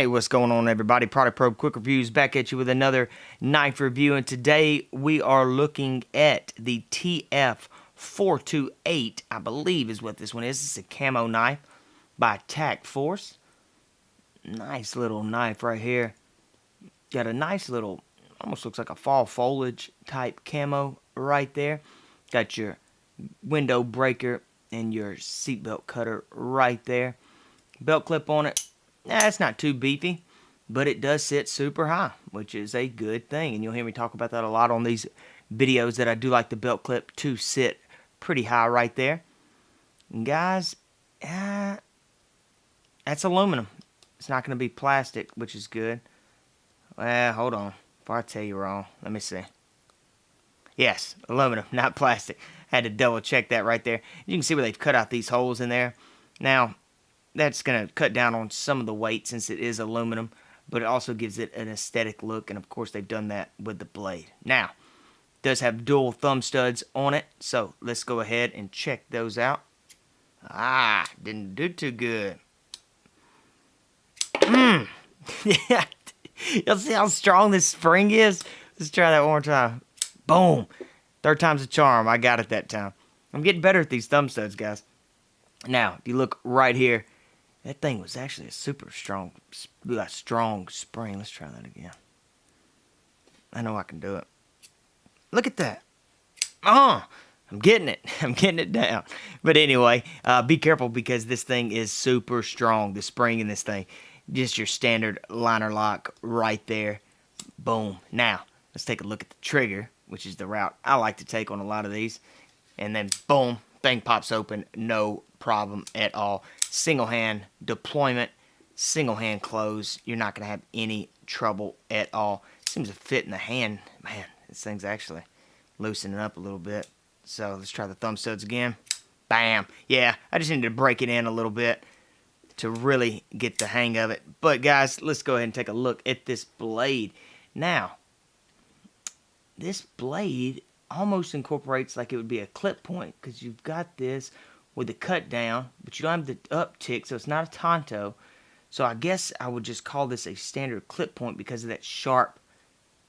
Hey, what's going on, everybody? Product Probe Quick Reviews back at you with another knife review, and today we are looking at the TF-428, I believe is what this one is. It's a camo knife by TAC Force. Nice little knife right here. Got a nice little, almost looks like a fall foliage type camo right there. Got your window breaker and your seatbelt cutter right there. Belt clip on it. It's not too beefy, but it does sit super high, which is a good thing. And you'll hear me talk about that a lot on these videos, that I do like the belt clip to sit pretty high right there. And guys, that's aluminum. It's not going to be plastic, which is good. Well, hold on. Before I tell you wrong, let me see. Yes, aluminum, not plastic. I had to double check that right there. You can see where they've cut out these holes in there. Now, that's going to cut down on some of the weight since it is aluminum, but it also gives it an aesthetic look, and of course they've done that with the blade. Now, it does have dual thumb studs on it, so let's go ahead and check those out. Didn't do too good. Yeah, you'll see how strong this spring is? Let's try that one more time. Boom. Third time's a charm. I got it that time. I'm getting better at these thumb studs, guys. Now, if you look right here, that thing was actually a super strong spring. Let's try that again. I know I can do it. Look at that. I'm getting it. I'm getting it down. But anyway, be careful because this thing is super strong. The spring in this thing. Just your standard liner lock right there. Boom. Now, let's take a look at the trigger, which is the route I like to take on a lot of these. And then, boom, thing pops open. No problem at all. Single hand deployment, single hand close. You're not going to have any trouble at all. Seems to fit in the hand. Man, this thing's actually loosening up a little bit. So let's try the thumb studs again. Bam. Yeah, I just needed to break it in a little bit to really get the hang of it. But guys, let's go ahead and take a look at this blade. Now, this blade almost incorporates like it would be a clip point, because you've got this with the cut down, but you don't have the uptick, so it's not a tanto. So I guess I would just call this a standard clip point because of that sharp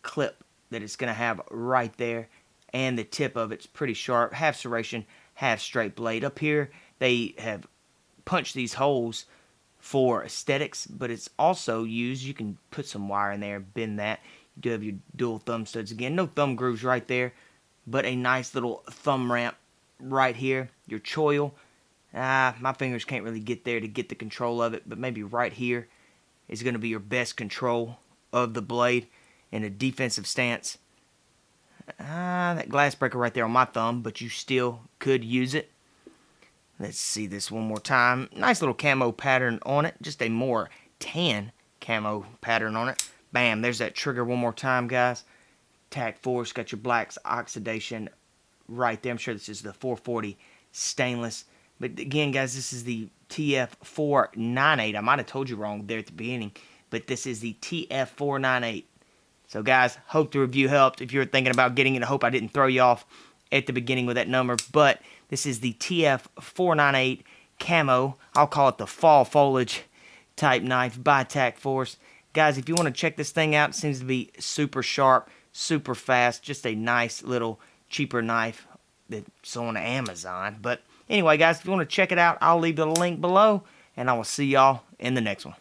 clip that it's going to have right there, and the tip of it's pretty sharp. Half serration, half straight blade. Up here, they have punched these holes for aesthetics, but it's also used, you can put some wire in there, bend that. You do have your dual thumb studs again. No thumb grooves right there, but a nice little thumb ramp right here. Your choil, my fingers can't really get there to get the control of it, but maybe right here is going to be your best control of the blade in a defensive stance. That glass breaker right there on my thumb, but you still could use it. Let's see this one more time. Nice little camo pattern on it, just a more tan camo pattern on it. Bam, there's that trigger one more time, guys. TAC Force, got your blacks oxidation right there. I'm sure this is the 440 stainless. But again, guys, this is the TF-498. I might have told you wrong there at the beginning, but this is the TF-498. So, guys, hope the review helped. If you're thinking about getting it, I hope I didn't throw you off at the beginning with that number. But this is the TF-498 camo. I'll call it the fall foliage type knife by TAC Force. Guys, if you want to check this thing out, it seems to be super sharp, super fast. Just a nice little cheaper knife that's on Amazon. But anyway, guys, if you want to check it out, I'll leave the link below, and I will see y'all in the next one.